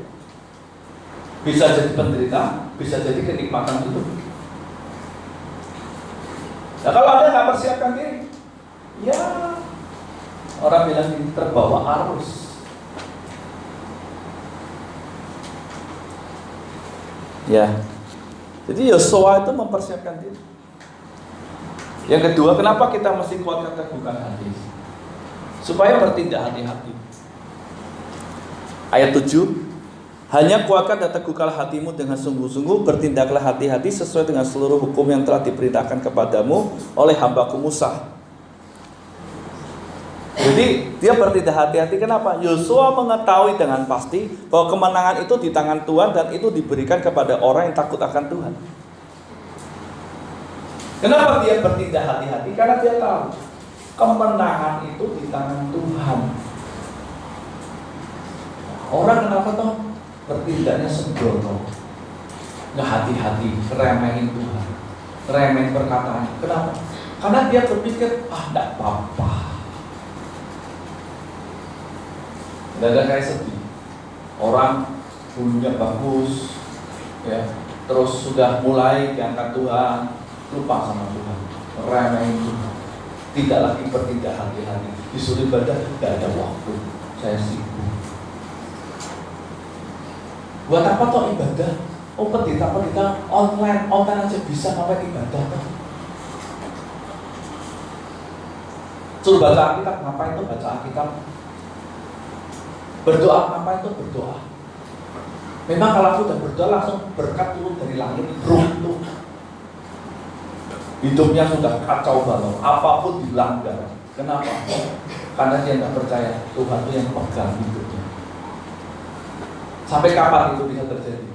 bisa jadi penderitaan, bisa jadi kenikmatan itu. Nah kalau Anda nggak persiapkan diri, ya orang bilang ini terbawa arus. Ya, jadi Yosua itu mempersiapkan diri. Yang kedua, kenapa kita mesti kuatkan teguhkan hati? Supaya bertindak hati-hati. Ayat 7, Hanya kuatkan dan teguhkanlah hatimu dengan sungguh-sungguh, bertindaklah hati-hati sesuai dengan seluruh hukum yang telah diperintahkan kepadamu oleh hambaku Musa. Jadi dia bertindak hati-hati. Kenapa? Yosua mengetahui dengan pasti bahwa kemenangan itu di tangan Tuhan dan itu diberikan kepada orang yang takut akan Tuhan. Kenapa dia bertindak hati-hati? Karena dia tahu kemenangan itu di tangan Tuhan. Orang kenapa toh bertindaknya sembrono, nggak hati-hati, remehin Tuhan, remehin perkataannya. Kenapa? Karena dia berpikir, tidak apa-apa. Tidak ada kayak sedih. Orang punya bagus, ya, terus sudah mulai diangkat Tuhan, lupa sama Tuhan, remehin Tuhan, tidak lagi bertindak hati-hati. Disuruh ibadah, tidak ada waktu, saya sibuk. Buat apa toh ibadah? Oh pendeta online aja bisa sampai ibadah toh. Suruh baca Alkitab, ngapain tuh baca Alkitab? Berdoa, ngapain tuh berdoa? Memang kalau aku udah berdoa langsung berkat turun dari langit, runtuh. Hidupnya sudah kacau balau, apapun dilanggar. Kenapa? Karena dia nggak percaya Tuhan itu yang pegang hidupnya. Sampai kapan itu bisa terjadi?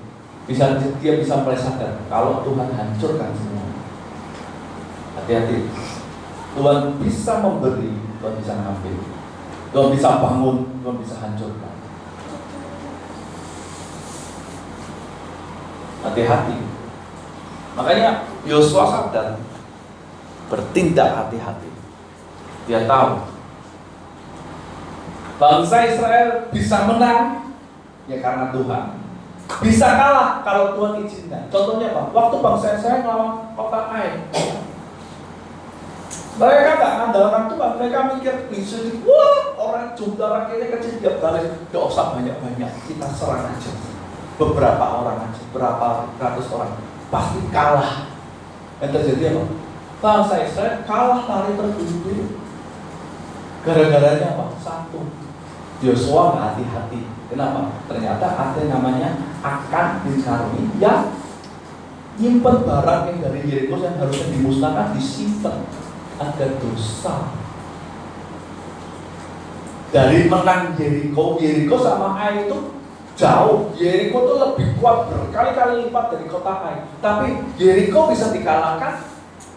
Dia bisa mulai sadar kalau Tuhan hancurkan semua. Hati-hati. Tuhan bisa memberi, Tuhan bisa ngambil. Tuhan bisa bangun, Tuhan bisa hancurkan. Hati-hati. Makanya Yosua sadar, bertindak hati-hati. Dia tahu bangsa Israel bisa menang ya karena Tuhan, bisa kalah kalau Tuhan izinkan. Contohnya apa? Waktu bangsa Israel melawan kota Ai, mereka nggak mengandalkan Tuhan. Mereka mikir bisa, wah orang jumlah rakyatnya kecil, tiap kali nggak usah banyak-banyak, kita serang aja beberapa orang aja, berapa ratus orang, pasti kalah. Yang terjadi apa? Bangsa Israel kalah lari terbunuh. Gara-garanya apa? Satu, Yosua nggak hati-hati. Kenapa? Ternyata ada namanya Akan bin Karmi yang nyimpen barang yang dari Yeriko yang harusnya dimusnahkan, disimpan. Ada dosa. Dari menang Yeriko sama Ai itu jauh. Yeriko itu lebih kuat berkali-kali lipat dari kota Ai. Tapi Yeriko bisa dikalahkan,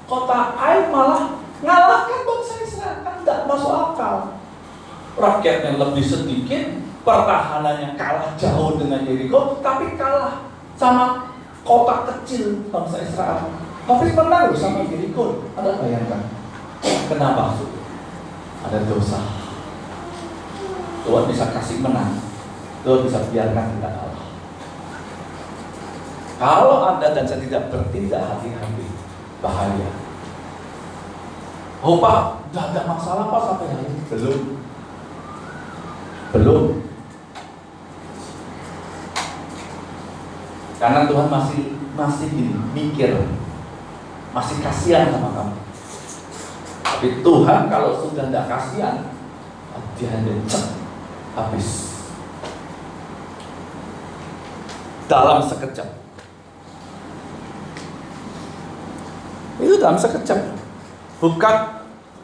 kota Ai malah ngalahkan bangsa Israel. Kan tidak masuk akal. Rakyatnya lebih sedikit, pertahanannya kalah jauh dengan Yeriko, tapi kalah sama kota kecil bangsa Israel. Tapi menang loh sama Yeriko. Anda bayangkan, kenapa? Ada dosa. Tuhan bisa kasih menang, Tuhan bisa biarkan kita kalah. Kalau Anda dan saya tidak bertindak hati-hati, bahaya. Oh Pak, tidak ada masalah Pak sampai hari ini. Belum. Karena Tuhan masih mikir, masih kasihan sama kamu. Tapi Tuhan kalau sudah tidak kasihan, dia hanya habis dalam sekejap. Itu dalam sekejap, bukan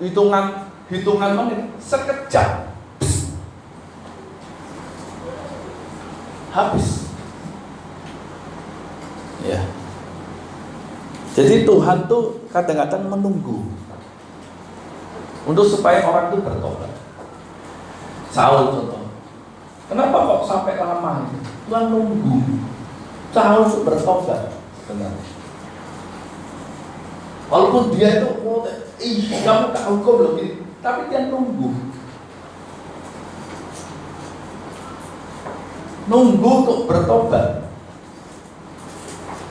hitungan menit, sekejap. Habis. Ya. Jadi Tuhan tuh kadang-kadang menunggu untuk supaya orang itu bertobat. Saul contoh. Kenapa kok sampai lama ini? Tuhan nunggu Saul untuk bertobat sebenarnya. Walaupun dia itu kamu tak hukum loh ini, tapi dia nunggu untuk bertobat.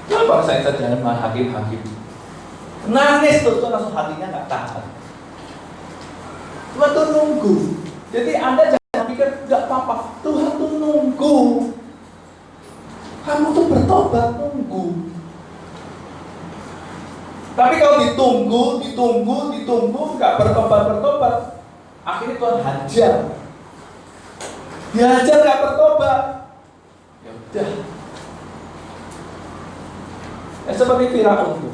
Kenapa saya jangan malah hakim-hakim? Nangis tuh langsung hatinya nggak tahan. Tuhan tuh nunggu. Jadi Anda jangan pikir nggak apa-apa. Tuhan tuh nunggu. Kamu tuh bertobat nunggu. Tapi kalau ditunggu nggak bertobat, akhirnya Tuhan hajar. Dihajar nggak bertobat. Ya Dah. Ya, seperti Firaun itu.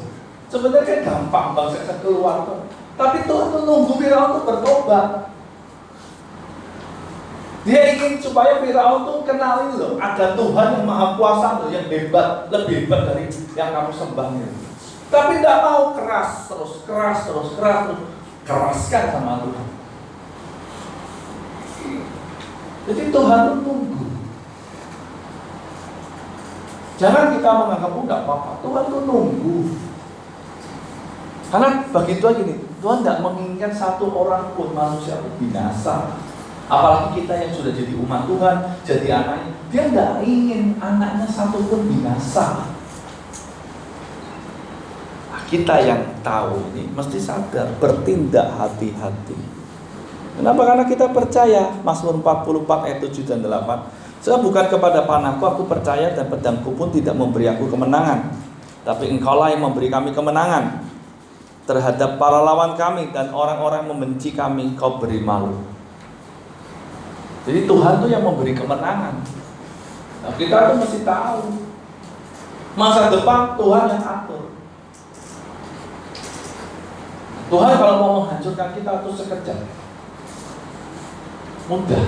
Sebenarnya gampang bangsa keluar tuh. Tapi Tuhan tuh nunggu Firaun tuh bertobat. Dia ingin supaya Firaun tuh kenalin loh, ada Tuhan yang maha kuasa loh, yang hebat, lebih hebat dari yang kamu sembah ini. Tapi tidak mau, keras terus, keraskan sama Tuhan. Jadi Tuhan tuh nunggu. Jangan kita menganggap enggak apa-apa, Tuhan tuh nunggu. Karena begitu aja nih, Tuhan tidak menginginkan satu orang pun manusia pun binasa. Apalagi kita yang sudah jadi umat Tuhan, jadi anaknya, dia tidak ingin anaknya satu pun binasa. Nah, kita yang tahu ini mesti sadar, bertindak hati-hati. Kenapa? Karena kita percaya Mazmur 44 ayat 7 dan 8. Sebab bukan kepada panahku aku percaya, dan pedangku pun tidak memberi aku kemenangan, tapi Engkaulah yang memberi kami kemenangan. Terhadap para lawan kami dan orang-orang membenci kami, Kau beri malu. Jadi Tuhan tuh yang memberi kemenangan. Nah, kita tuh mesti tahu masa depan Tuhan yang atur. Tuhan kalau mau menghancurkan kita tuh sekejap, mudah.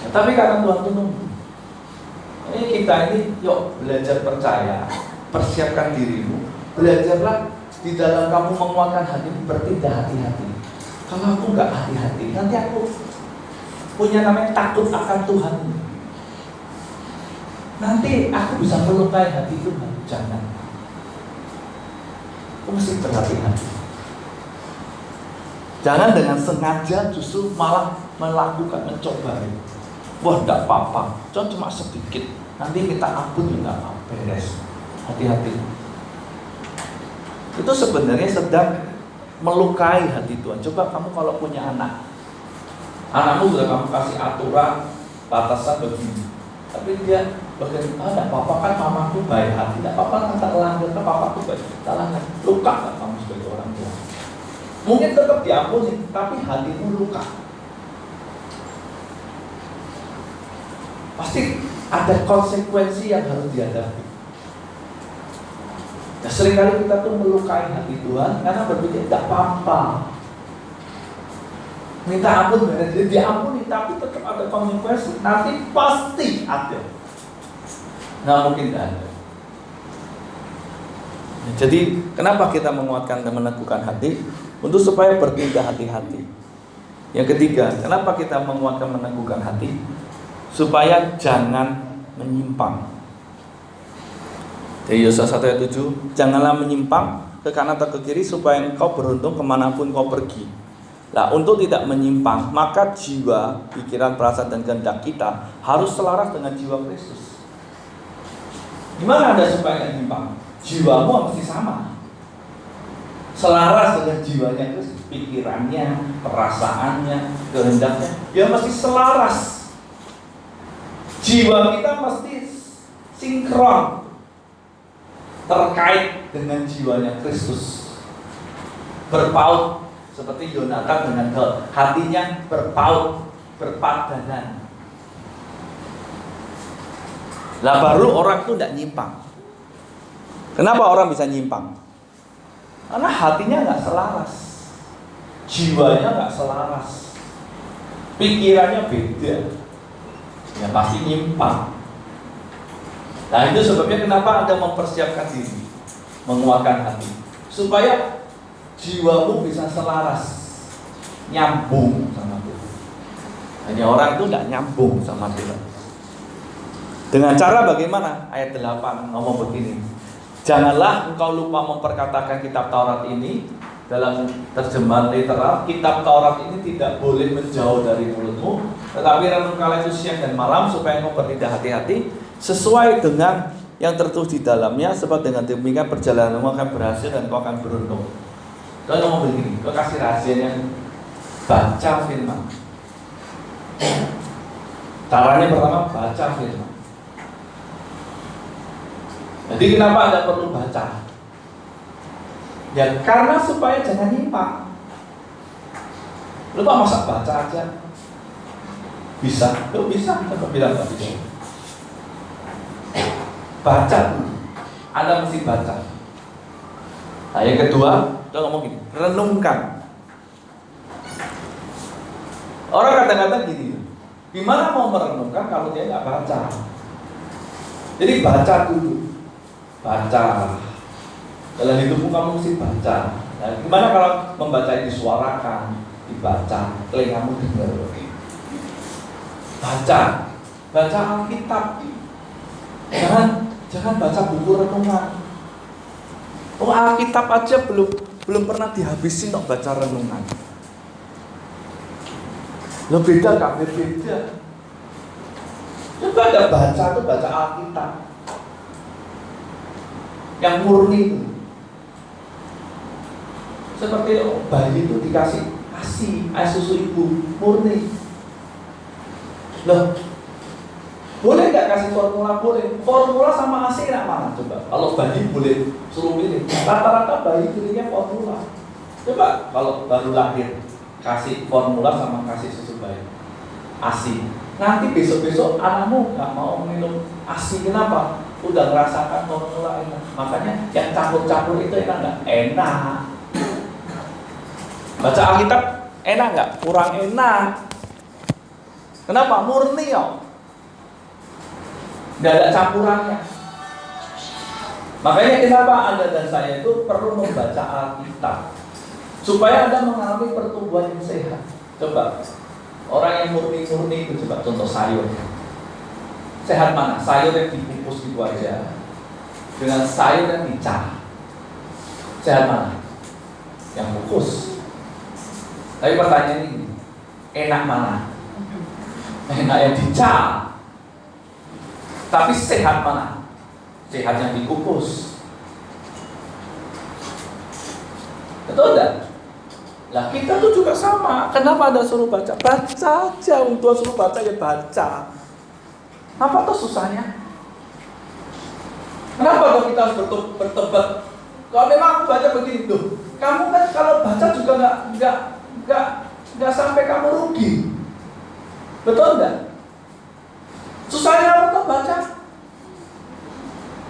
Nah, tapi karena Tuhan tuh nunggu. Ini kita ini yuk belajar percaya, persiapkan dirimu, belajarlah di dalam kamu menguatkan hatimu, bertindak hati-hati. Kalau aku nggak hati-hati, nanti aku punya namanya takut akan Tuhan. Nanti aku bisa melukai hati Tuhan. Jangan. Aku mesti berhati-hati. Jangan dengan sengaja justru malah melakukan, mencoba. Wah, enggak apa-apa, cuma sedikit. Nanti kita ampun juga apa, beres. Hati-hati. Itu sebenarnya sedang melukai hati Tuhan. Coba kamu kalau punya anak, anakmu sudah kamu kasih aturan, batasan begini, tapi dia berkata, tidak apa-apa kan mamaku baik hati, tidak apa-apa kan tak langgar, kan papaku baik, tak langgar. Luka gak kamu sebagai orang tua? Mungkin tetap diampuni, tapi hatimu luka. Pasti ada konsekuensi yang harus dihadapi. Nah, seringkali kita tuh melukai hati Tuhan karena berpikir tidak apa-apa, minta ampun, dia diampuni, tapi tetap ada konsekuensi. Nanti pasti ada. Nggak mungkin tidak ada. Nah, jadi kenapa kita menguatkan dan meneguhkan hati? Untuk supaya bertindak hati-hati. Yang ketiga, kenapa kita menguatkan meneguhkan hati? Supaya jangan menyimpang. Dari Yosua 1 ayat 7, janganlah menyimpang ke kanan atau ke kiri supaya engkau beruntung kemanapun kau pergi. Nah, untuk tidak menyimpang, maka jiwa, pikiran, perasaan, dan kehendak kita harus selaras dengan jiwa Kristus. Gimana Anda supaya tidak menyimpang? Jiwamu mesti sama, selaras dengan jiwanya Kristus, pikirannya, perasaannya, kehendaknya, ya mesti selaras. Jiwa kita mesti sinkron, terkait dengan jiwanya Kristus, berpaut seperti Yonatan dengan hatinya berpaut, berpadanan. Lah baru orang itu tidak nyimpang. Kenapa orang bisa nyimpang? Karena hatinya nggak selaras, jiwanya nggak selaras, pikirannya beda, ya pasti nyimpang. Nah, itu sebabnya kenapa Anda mempersiapkan diri, menguatkan hati, supaya jiwamu bisa selaras, nyambung sama Tuhan. Hanya orang itu tidak nyambung sama Tuhan. Dengan cara bagaimana? Ayat 8 ngomong begini, janganlah engkau lupa memperkatakan kitab Taurat ini. Dalam terjemahan literal, kitab Taurat ini tidak boleh menjauh dari mulutmu, tetapi renungkanlah itu siang dan malam, supaya engkau bertindak hati-hati sesuai dengan yang tertulis di dalamnya, sebab dengan demikian perjalananmu akan berhasil dan kau akan beruntung. Kau ngomong begini, kau kasih rahasianya, baca firman. Caranya pertama, baca firman. Jadi kenapa Anda perlu baca? Ya karena supaya jangan nyimpang. Lupa masa baca aja, Bisa? Loh bisa, coba bilang nggak bisa. Baca dulu. Anda mesti baca. Nah, yang kedua, kita ngomong gini, renungkan. Orang kadang-kadang gini, gimana mau merenungkan kalau dia nggak baca? Jadi baca dulu, baca. Dalam hidupmu kamu mesti baca. Nah, gimana kalau membaca disuarakan, dibaca, telingamu dengar? Baca Alkitab. Jangan baca buku renungan. Oh, Alkitab aja belum pernah dihabisin kok baca renungan. Lo beda kan? Beda. Coba Anda baca Alkitab yang murni itu. Seperti bayi itu dikasih air susu ibu murni. Loh, boleh nggak kasih formula? Boleh. Formula sama ASI enak mana? Coba. Kalau bayi boleh suruh pilih. Rata-rata bayi pilihnya formula. Coba kalau baru lahir kasih formula sama kasih susu bayi ASI. Nanti besok-besok anakmu nggak mau minum ASI. Kenapa? Udah merasakan formula enak. Makanya yang campur-campur itu enak nggak? Enak. Baca Alkitab enak nggak? Kurang enak. Kenapa? Murni ya. Nggak ada campurannya. Makanya kenapa Anda dan saya itu perlu membaca Alkitab supaya Anda mengalami pertumbuhan yang sehat. Coba orang yang murni-murni itu, coba contoh sayur. Sehat mana? Sayur yang dikukus gitu aja dengan sayur yang dicah. Sehat mana? Yang kukus. Tapi pertanyaan ini, enak mana? Enak yang dicah. Tapi sehat mana? Sehat yang dikukus. Betul enggak? Lah kita tuh juga sama. Kenapa Anda suruh baca? Baca aja. Untuk suruh baca ya baca. Apa tuh susahnya? Kenapa kita harus bertobat? Kalau memang aku baca begini tuh, kamu kan kalau baca juga nggak sampai kamu rugi. Betul enggak? Susahnya apa tuh baca?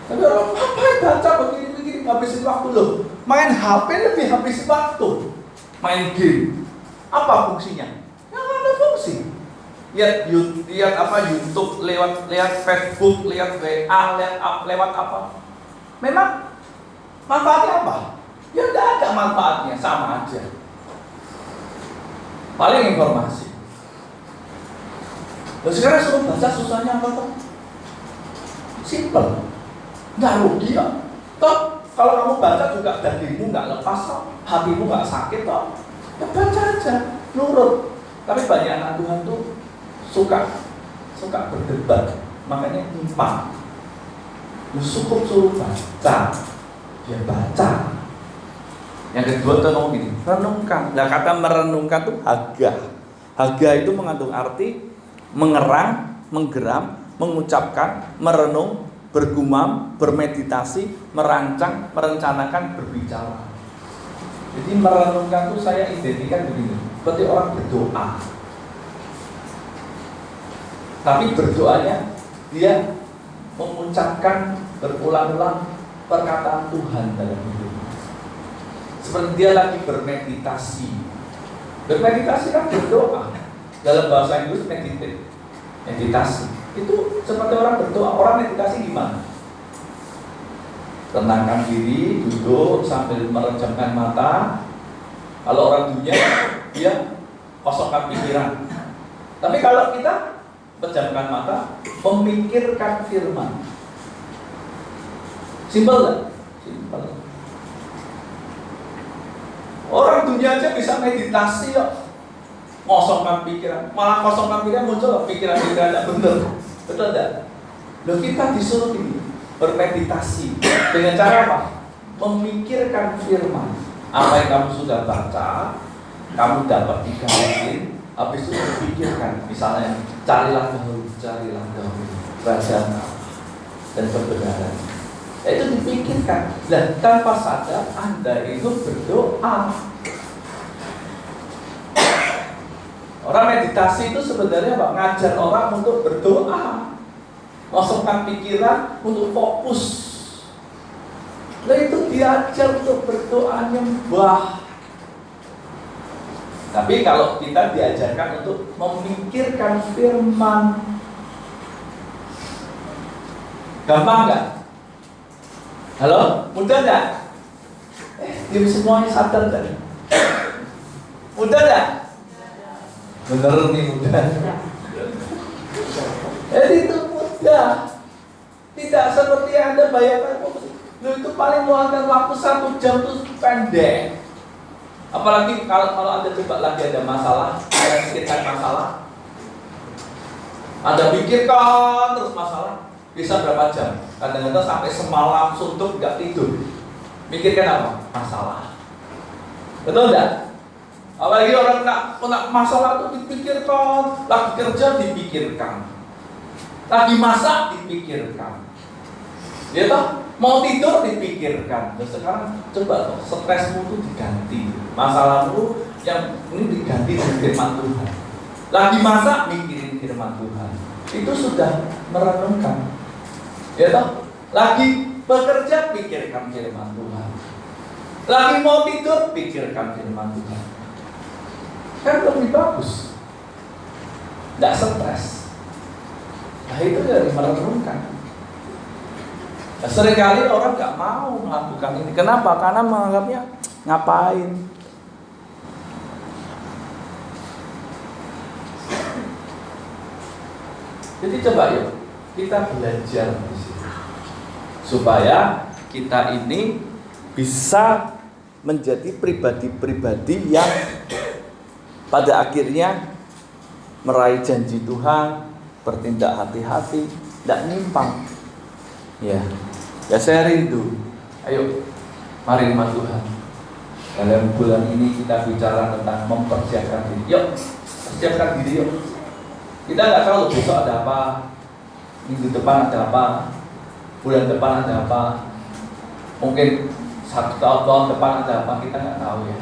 Tapi orang ngapain baca begini habisin waktu loh. Main HP lebih habisin waktu. Main game. Apa fungsinya? Ya nggak ada fungsi. Lihat YouTube, lihat Facebook, lihat WA, lewat apa? Memang manfaatnya apa? Ya nggak ada manfaatnya, sama aja. Paling informasi. Nah, sekarang suruh baca susahnya apa toh? Simple, nggak rugi ya. Toh kalau kamu baca juga dagingmu nggak lepas toh, hatimu nggak sakit toh. Ya baca aja, nurut. Tapi banyak anak Tuhan tuh suka berdebat, makanya nyimpan. Lu cukup suruh baca, dia baca. Yang kedua tuh ngomong gini, renungkan. Nah kata merenungkan tuh haga itu mengandung arti mengerang, menggeram, mengucapkan, merenung, bergumam, bermeditasi, merancang, merencanakan, berbicara. Jadi merenungkan itu saya identikan begini, seperti orang berdoa. Tapi berdoanya dia mengucapkan berulang-ulang perkataan Tuhan dalam hidupnya. Seperti dia lagi bermeditasi. Bermeditasi kan berdoa. Dalam bahasa Inggris meditasi. Itu seperti orang berdoa. Orang meditasi gimana? Tenangkan diri, duduk sambil merejamkan mata. Kalau orang dunia dia kosongkan pikiran. Tapi kalau kita pejamkan mata, memikirkan firman. Simpel gak? Simpel. Orang dunia aja bisa meditasi kok. Kosongkan pikiran, malah kosongkan pikiran muncul pikiran-pikiran tidak benar. Betul tidak? Loh kita disuruh ini bermeditasi dengan cara apa? Memikirkan firman. Apa yang kamu sudah baca, kamu dapat digariskan, habis itu berpikirkan. Misalnya, carilah dahulu kerajaan dan kebenaran. Itu dipikirkan. Dan tanpa sadar Anda itu berdoa. Orang meditasi itu sebenarnya apa? Ngajar orang untuk berdoa, masukkan pikiran untuk fokus. Nah itu diajar untuk berdoa nyembah. Tapi kalau kita diajarkan untuk memikirkan firman, gampang nggak? Halo, mudah nggak? Tim semuanya sadar nggak? Mudah nggak? Bener nih mudah. Jadi itu mudah. Tidak seperti yang Anda bayangkan. Lu itu paling meluangkan waktu 1 jam itu pendek. Apalagi kalau Anda coba lagi ada masalah, Anda pikirkan masalah, Anda pikirkan terus masalah, bisa berapa jam? Kadang-kadang sampai semalam suntuk nggak tidur. Mikirkan apa? Masalah. Betul nggak? Apalagi orang kena masalah itu dipikirkan, lagi kerja dipikirkan, lagi masak dipikirkan, ya toh, mau tidur dipikirkan. Terus sekarang coba toh, stresmu itu diganti, masalahmu yang ini diganti dengan firman Tuhan. Lagi masak mikirin firman Tuhan, itu sudah merenungkan, ya toh. Lagi bekerja pikirkan firman Tuhan, lagi mau tidur pikirkan firman Tuhan. Kan lebih bagus, nggak stres. Nah itu dari merenungkan. Nah, seringkali orang nggak mau melakukan ini. Kenapa? Karena menganggapnya ngapain? Jadi coba yuk kita belajar di sini supaya kita ini bisa menjadi pribadi-pribadi yang pada akhirnya meraih janji Tuhan, bertindak hati-hati, tidak nyimpang. Ya saya rindu. Ayo, mari rumah Tuhan. Dalam bulan ini kita bicara tentang mempersiapkan diri. Yuk, persiapkan diri yuk. Kita nggak tahu besok ada apa, minggu depan ada apa, bulan depan ada apa, mungkin 1 tahun depan ada apa, kita nggak tahu ya.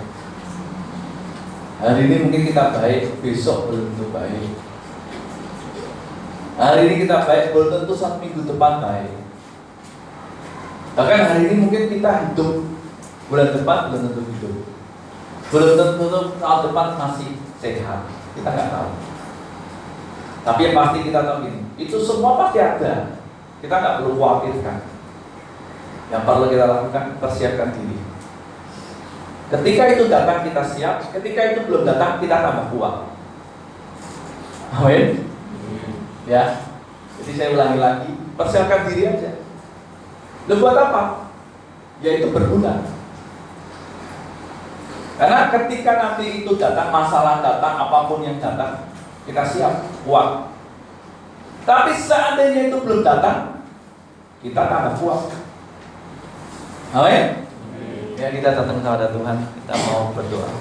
Hari ini mungkin kita baik, besok belum tentu baik. Hari ini kita baik, belum tentu 1 minggu depan baik. Bahkan hari ini mungkin kita hidup, bulan depan belum tentu hidup, belum tentu tahun depan masih sehat. Kita nggak tahu. Tapi yang pasti kita tahu ini, itu semua pasti ada. Kita nggak perlu khawatirkan. Yang perlu kita lakukan, persiapkan diri. Ketika itu datang kita siap, ketika itu belum datang kita tambah kuat. Amin. Ya. Jadi saya ulangi lagi, persiapkan diri aja. Lalu buat apa? Yaitu berguna. Karena ketika nanti itu datang, masalah datang, apapun yang datang, kita siap, kuat. Tapi seandainya itu belum datang, kita tambah kuat. Amin. Ya kita datang kepada Tuhan, kita mau berdoa.